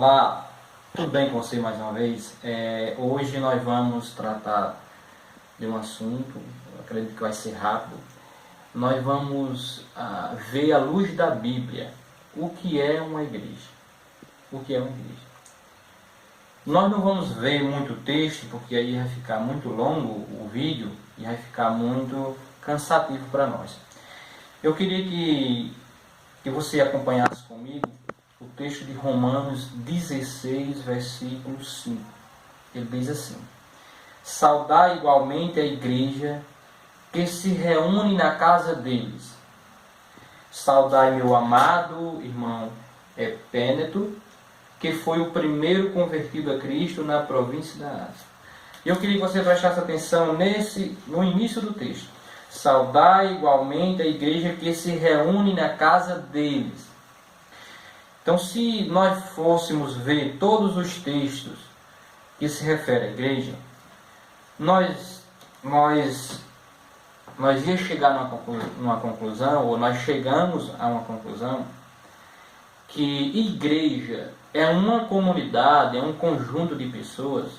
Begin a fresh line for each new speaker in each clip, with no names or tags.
Olá, tudo bem com você mais uma vez? Hoje nós vamos tratar de um assunto, acredito que vai ser rápido. Nós vamos ver à luz da Bíblia o que é uma igreja. O que é uma igreja. Nós não vamos ver muito texto, porque aí vai ficar muito longo o vídeo e vai ficar muito cansativo para nós. Eu queria que você acompanhasse comigo o texto de Romanos 16, versículo 5. Ele diz assim: saudai igualmente a igreja que se reúne na casa deles. Saudai meu amado irmão Epêneto, que foi o primeiro convertido a Cristo na província da Ásia. Eu queria que você prestasse atenção no início do texto. Saudai igualmente a igreja que se reúne na casa deles. Então, se nós fôssemos ver todos os textos que se referem à igreja, nós ia chegar numa conclusão, ou nós chegamos a uma conclusão, que igreja é uma comunidade, é um conjunto de pessoas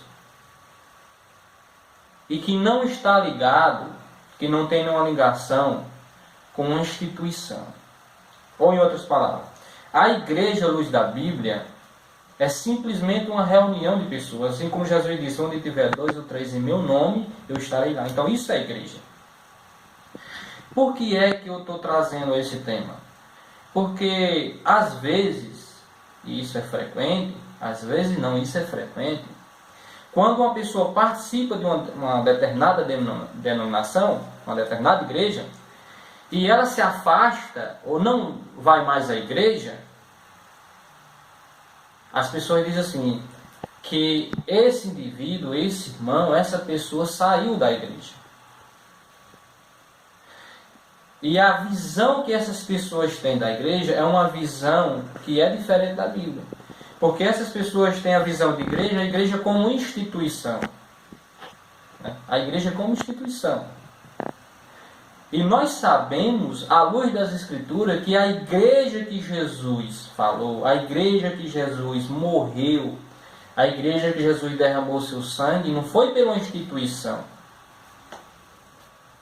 e que não está ligado, que não tem nenhuma ligação com uma instituição. Ou, em outras palavras, a igreja à luz da Bíblia é simplesmente uma reunião de pessoas, assim como Jesus disse: onde tiver 2 ou 3 em meu nome, eu estarei lá. Então isso é igreja. Por que é que eu estou trazendo esse tema? Porque às vezes, e isso é frequente, às vezes não, isso é frequente, quando uma pessoa participa de uma determinada denominação, uma determinada igreja, e ela se afasta ou não vai mais à igreja, as pessoas dizem assim, que esse indivíduo, esse irmão, essa pessoa saiu da igreja. E a visão que essas pessoas têm da igreja é uma visão que é diferente da Bíblia. Porque essas pessoas têm a visão de igreja, a igreja como instituição. A igreja como instituição. E nós sabemos, à luz das Escrituras, que a igreja que Jesus falou, a igreja que Jesus morreu, a igreja que Jesus derramou seu sangue, não foi pela instituição.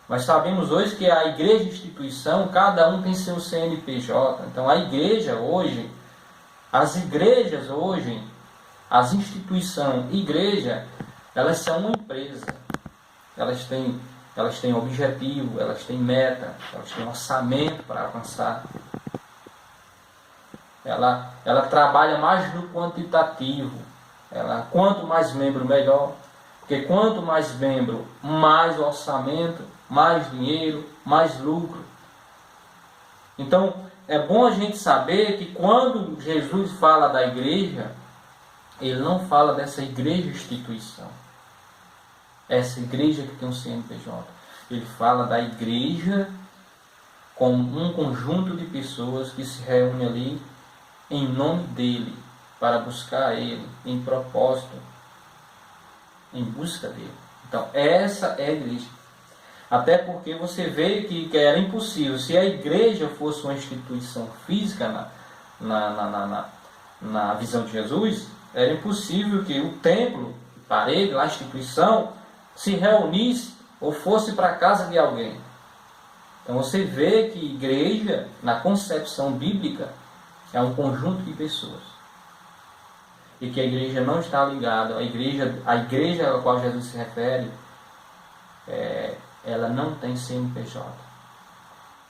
Nós sabemos hoje que a igreja e instituição, cada um tem seu CNPJ. Então a igreja hoje, as igrejas hoje, as instituições, igreja, elas são uma empresa. Elas têm objetivo, elas têm meta, elas têm orçamento para alcançar. Ela trabalha mais no quantitativo. Quanto mais membro, melhor. Porque quanto mais membro, mais orçamento, mais dinheiro, mais lucro. Então, é bom a gente saber que quando Jesus fala da igreja, ele não fala dessa igreja instituição. Essa igreja que tem um CNPJ. Ele fala da igreja como um conjunto de pessoas que se reúnem ali em nome dele, para buscar ele, em propósito, em busca dele. Então, essa é a igreja. Até porque você vê que era impossível. Se a igreja fosse uma instituição física na visão de Jesus, era impossível que o templo, a parede, a instituição, se reunisse ou fosse para a casa de alguém. Então você vê que igreja, na concepção bíblica, é um conjunto de pessoas. E que a igreja não está ligada, a igreja a qual Jesus se refere, ela não tem CNPJ.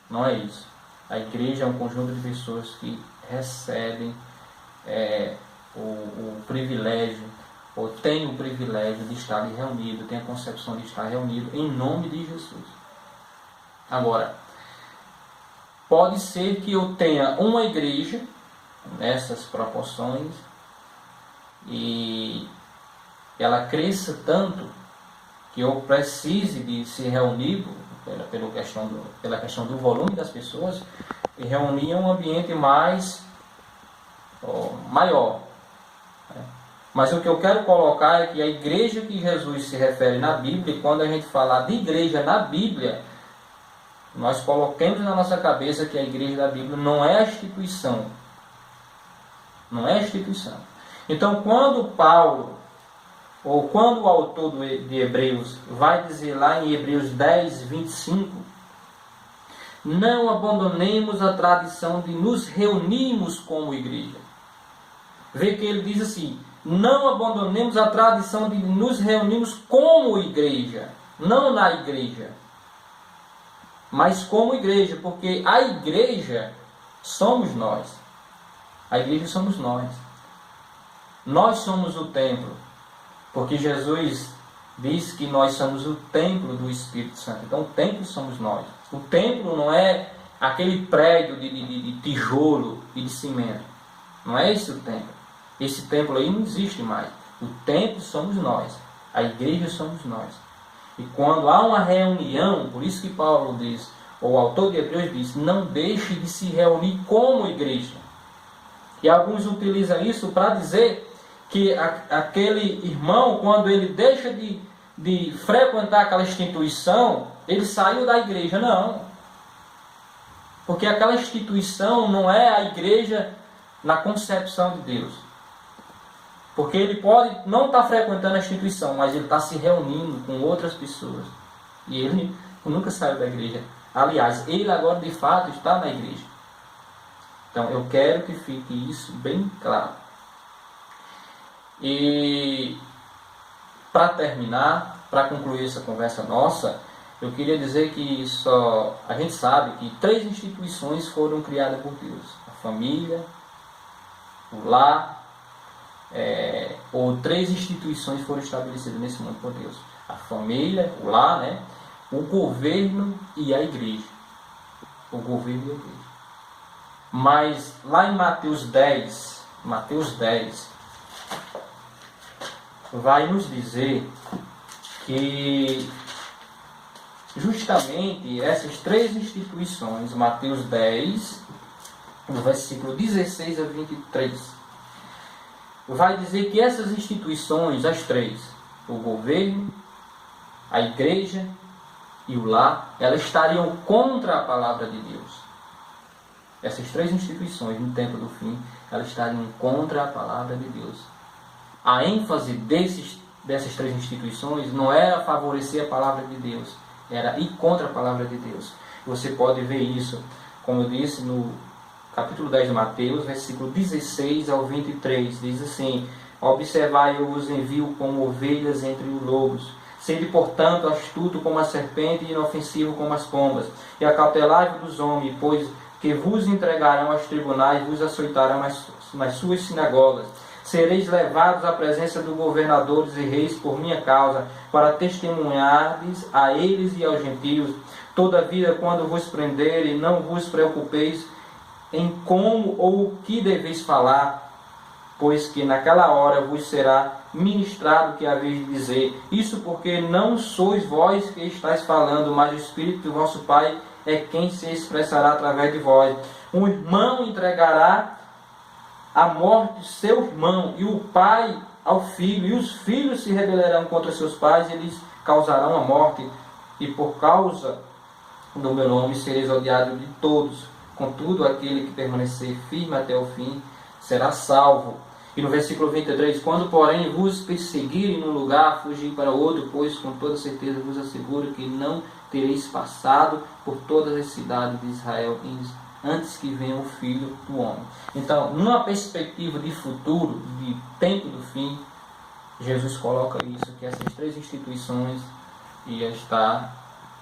Não é isso. A igreja é um conjunto de pessoas que recebem o privilégio, ou tem o privilégio de estar ali reunido, tem a concepção de estar reunido em nome de Jesus. Agora, pode ser que eu tenha uma igreja nessas proporções e ela cresça tanto que eu precise de se reunir pela questão do volume das pessoas e reunir em um ambiente maior. Mas o que eu quero colocar é que a igreja que Jesus se refere na Bíblia, quando a gente falar de igreja na Bíblia, nós coloquemos na nossa cabeça que a igreja da Bíblia não é a instituição. Não é a instituição. Então, quando Paulo, ou quando o autor de Hebreus vai dizer lá em Hebreus 10, 25, não abandonemos a tradição de nos reunirmos como igreja. Vê que ele diz assim, não abandonemos a tradição de nos reunirmos como igreja, não na igreja, mas como igreja, porque a igreja somos nós. A igreja somos nós. Nós somos o templo, porque Jesus diz que nós somos o templo do Espírito Santo. Então o templo somos nós. O templo não é aquele prédio de tijolo e de cimento. Não é esse o templo. Esse templo aí não existe mais. O templo somos nós. A igreja somos nós. E quando há uma reunião, por isso que Paulo diz, ou o autor de Hebreus diz, não deixe de se reunir como igreja. E alguns utilizam isso para dizer que aquele irmão, quando ele deixa de frequentar aquela instituição, ele saiu da igreja. Não. Porque aquela instituição não é a igreja na concepção de Deus. Porque ele pode não estar frequentando a instituição, mas ele está se reunindo com outras pessoas. E ele nunca saiu da igreja. Aliás, ele agora de fato está na igreja. Então eu quero que fique isso bem claro. E para terminar, para concluir essa conversa nossa, eu queria dizer que a gente sabe que 3 instituições foram criadas por Deus: a família, o lar, ou 3 instituições foram estabelecidas nesse mundo por Deus: a família, o lar, né? O governo e a igreja. O governo e a igreja. Mas lá em Mateus 10, vai nos dizer que justamente essas 3 instituições, Mateus 10, no versículo 16 a 23, vai dizer que essas instituições, as 3, o governo, a igreja e o lar, elas estariam contra a palavra de Deus. Essas 3 instituições no tempo do fim, elas estariam contra a palavra de Deus. A ênfase dessas 3 instituições não era favorecer a palavra de Deus, era ir contra a palavra de Deus. Você pode ver isso, como eu disse, no capítulo 10 de Mateus, versículo 16 ao 23, diz assim: observai, eu vos envio como ovelhas entre os lobos. Sede, portanto, astuto como a serpente e inofensivo como as pombas. E acautelai-vos dos homens, pois que vos entregarão aos tribunais, vos açoitarão nas suas sinagogas. Sereis levados à presença dos governadores e reis por minha causa, para testemunhardes a eles e aos gentios. Todavia, quando vos prenderem, não vos preocupeis em como ou o que deveis falar, pois que naquela hora vos será ministrado o que haveis de dizer. Isso porque não sois vós que estáis falando, mas o Espírito do vosso Pai é quem se expressará através de vós. Um irmão entregará à morte seu irmão, e o pai ao filho, e os filhos se rebelarão contra seus pais, e eles causarão a morte, e por causa do meu nome sereis odiados de todos. Contudo, aquele que permanecer firme até o fim será salvo. E no versículo 23, quando porém vos perseguirem num lugar, fugi para outro, pois com toda certeza vos asseguro que não tereis passado por todas as cidades de Israel antes que venha o Filho do Homem. Então, numa perspectiva de futuro, de tempo do fim, Jesus coloca isso, que essas 3 instituições iam estar,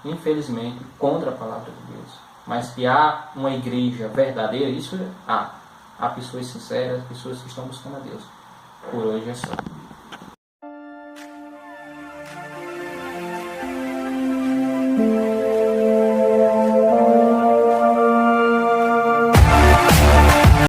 infelizmente, contra a palavra de Deus. Mas que há uma igreja verdadeira, isso há. Há pessoas sinceras, pessoas que estão buscando a Deus. Por hoje é só.